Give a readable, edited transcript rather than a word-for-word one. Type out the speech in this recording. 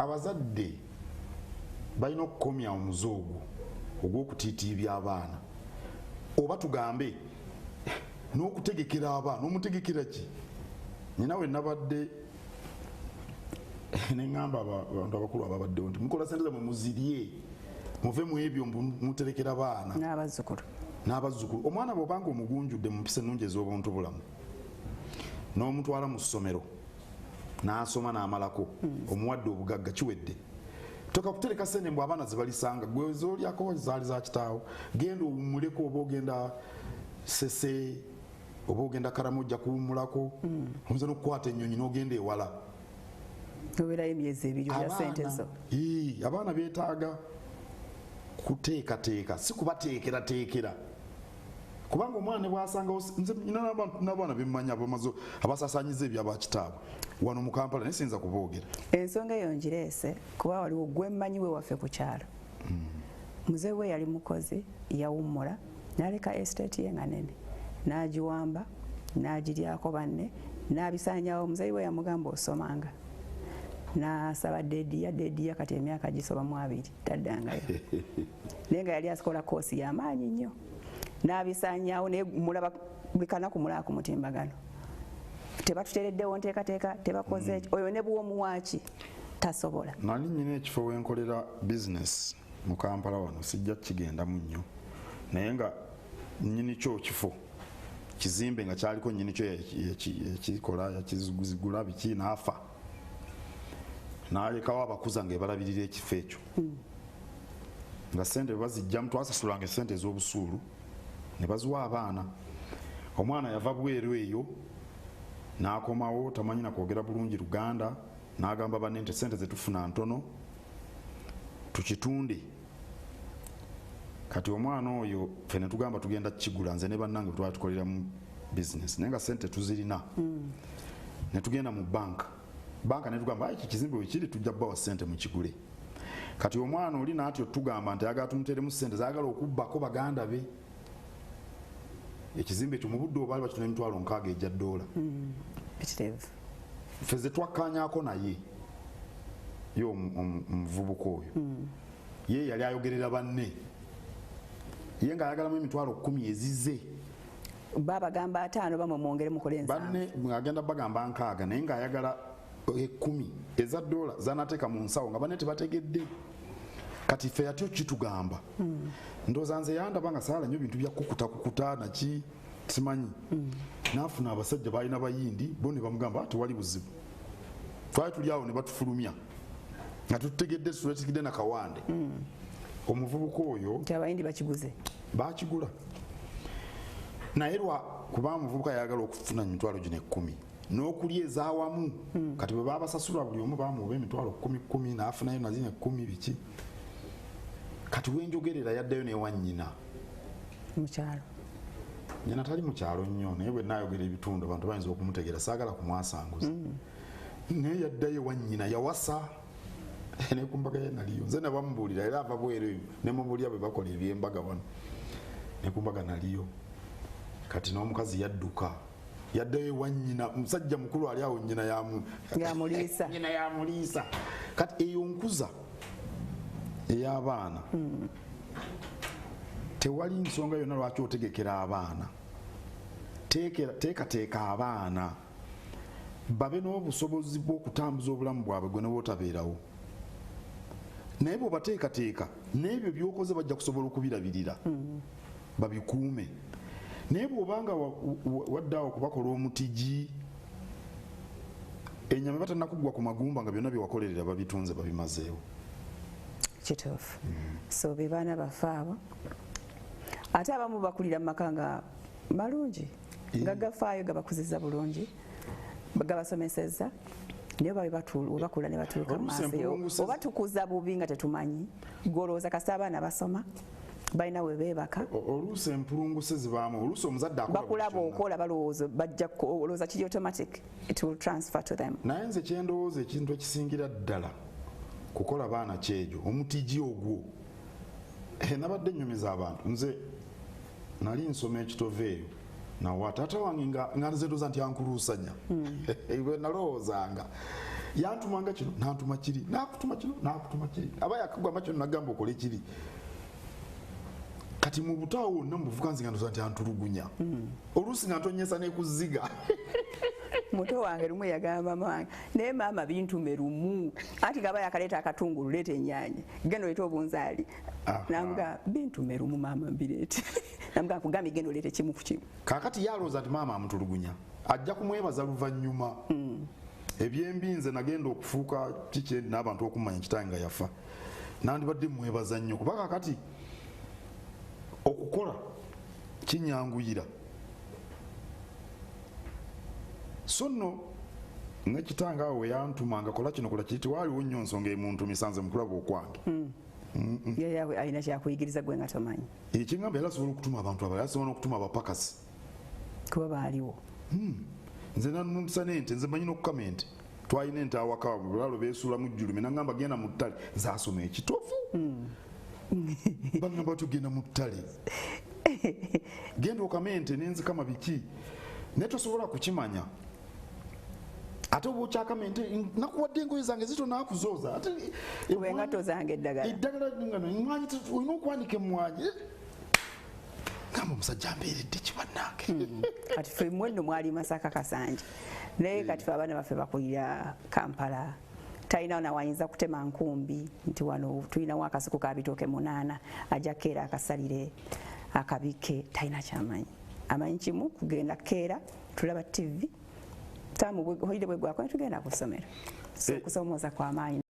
abazadde balina okukomya omuzoogo ogw'okutiitiibya abaana oba tugambe n'okutegekera abaana omutegekera ki ninawe nabadde neŋŋamba abantu abakulu ababaddewo nti mukola sente zammwe muzirye muve mu ebyo muterekera abaana n'abazzukulu omwana bw'obanga omugunjudde mu mpisa ennungi ez'obuntu bulamu n'omutwala mu ssomero n'asoma n'amalako omuwadde obugagga kiwedde toka kutereka sente mbw abaana zibalisanga gwe zolyako zaali za kitaawo genda owummuleko oba ogenda sese oba ogenda Karamoja kuwummulako oyinza n'okukwata ennyonyi n'ogenda ewala oberayo emyezi ebiri ya sente zo abaana beetaaga kuteekateeka si kubateekerateekera kubanga omwana bw'asangawo nze nina n'abaana bemmanya abasaasaanyiza ebyabakitaabwe wano mu Kampala naye siyinza kuboogera ensonga eyo ngireese kuba waliwo gwemmanyi we waffe ku kyalo muzeeyi we yali mukozi yawummula n'aleka estate ye nga nene n'agiwamba n'agiryako banne n'abisaanyawo muzeeyi we yamugamba osomanga n'asaba deediya kati emyaka gisoba mu 2 taddangayo naye nga yali asikola koosi y'amaanyi nnyo n'abisaanyawo naye mulaba buli kanaku mulaba ku mutimbagano tebatutereddewo nteekateeka tebakoze eki oyo ne bw'omuwaaki tasobola nali nnyina ekifo wenkolera bizinesi mu Kampala wano sijja kigendamu nnyo naye nga nnyini kyo kifo kizimbe nga kyaliko nnyini kyo ekikola yakizigula biki n'afa n'alekawo abakuza nga ebalabirira ekifo ekyo nga sente bazijjamu twasasulanga esente ez'obusuulu ne baziwa abaana omwana yava bweru eyo n'akomawo tamanyi na kwogera bulungi Luganda n'agamba banne nti sente zetufuna ntono tukitunde kati omwana oyo ffe ne tugamba tugenda kukigula nze ne bannange twali tukolera mu bizinesi naye nga sente tuzirina ne tugenda mu banka ne tugamba iki kizimbe wekiri tujja bawa sente mu kigule kati omwana oli n'atyo tugamba nti ayagala tumuteeremu sente zaagala okubbako baganda be ekizimbe ekyo mu budde obaali bakituna $6,000 ejja $. Ffe ze twakkaanyaako naye ye omuvubuka oyo ye yali ayogerera banne ye ng'ayagalamu $10,000 ezize babagamba 5 bamwe mwongere mukole ensanvu banne agenda bagamba 6 naye ng'ayagala 10 eza $, zanateeka mu nsawo nga banne tebategedde kati ffe yatyo kitugamba ndowooza nze yandaba nga saala nnyo bintu bya kukuta naki simanyi n'afuna abasajja balina bayindi bo ne bamugamba tewali buzibu twali tuli awo ne batufulumya nga tutegedde tuletegedde na kawande omuvubuka oyo nti abayindi bakigula naye kuba omuvubuka yayagala okufuna $10,000 n'okulya ezaawamu kati bwe babasasula buli omu bamuwa $10,000 n'afunayo nazine 10 biki kati wenjogerera yaddayo newa nnyina mukyalo nnyina tali mukyalo nnyo naye bwe naayogera ebitundu abantu bayinza okumutegeera saagala kumwasanguza naye yaddayo ewa nnyina yawasa nekumbaga ye naliyo nze ne bamubuulira era ava bweru eyo ne mubulya bwe bakola ebyembaga wano nekumbaga naliyo kati n'omukazi yadduka yaddayo ewa nnyina omusajja mukulu ali awo nnyina yamuliisa kati eyo nkuza ey'abaana tewali nsonga yonna lwaki otegekera abaana teekateeka abaana babe n'obusobozi bw'okutambuza obulamu bwabwe gwe ne bwotabeerawo naye bw'obateekateeka n'ebyo by'okoze bajja kusobola okubirabirira babikuume naye bw'obanga waddaawo kubakola omutigi ennyama batannakuggwa ku magumba nga byonna byewakolerera babitunze babimazeewo kituufu so be baana baffe abo ate abamu bakulira mu maka nga malungi nga gafaayo gabakuziza bulungi gabasomesezza naye bakula ne batuuka maaso oba tukuza bubi nga tetumanyi golowooza kasi abaana basoma balina we beebaka oluusi empulunguse zibaamu oluusi omuzadde bakulaba okola balowooza bajja olowooza kiri automatic it will transfer to them naye nze kyendowooza ekintu ekisingira ddala kukola baana kyejo omutigi ogwo nabadde nnyumiza abantu nze nali nsoma ekitove eyo nawa taata wange nga nze ndowooza nti ankuluusanya nalowoozanga yantumanga kino nantuma kiri nakutuma kino nakutuma kiri aba yakagamba kino nagamba okole kiri kati mu butawo wonna mubuvuka nzinga ndoza nti antulugunya oluusi nga ntonyesa nekuziga muto wange lumu yagamba mama wange naye maama bintume lumu ati gaba yakaleeta akatungulu leeta ennyanya genda oleeta obunzaali namuga bintume lumu maama mbireete namuga kugambi genda oleete kimu ku kimu kakati yalooza nti maama amutulugunya ajja kumwebaza luvannyuma ebyembinze nagenda okufuuka kiki n'abantu okumanya kitange nga yafa nandibadde mwebaza nnyo kuba kakati okukola kinyanguyira so nno nga kitange awo weyantumanga kola kino kola kiti waaliwo nnyo nsonga emuntu misanze mukulaba okwange yawe alina kyakuyigiriza gwe nga tomanyi ekyengamba yali asobola okutuma abantu abalala asobola okutuma abapakasi kuba baaliwo nze nanumisa n'ente nze manyi n'okukama ente twalina ente awaka bulalo beesuulamu jjulume nagamba genda mu ttale zaasoma ekitofu bagamba tugenda mu ttale genda okama ente nenzikama biki naye tosobola kukimanya ate oba okyakama ente nakuwadde engoye zange zito nakuzooza ate engato zange eddagala olina okwanika emmwanyi gamba omusajja mbeeredde kibannange kati fe mwenno mwali Masaka Kasanje naye kati fe abaana baffe bakulira Kampala talina nawayinza kutema nkumbi nti wano tulinawo akasiku ka bitooke 8 ajja keera akasalire akabike talina kyamanyi amanyi kimu kugenda keera tulaba TV tamu holide bwe gwako tugenda kusomera so kusomooza kwa maanyi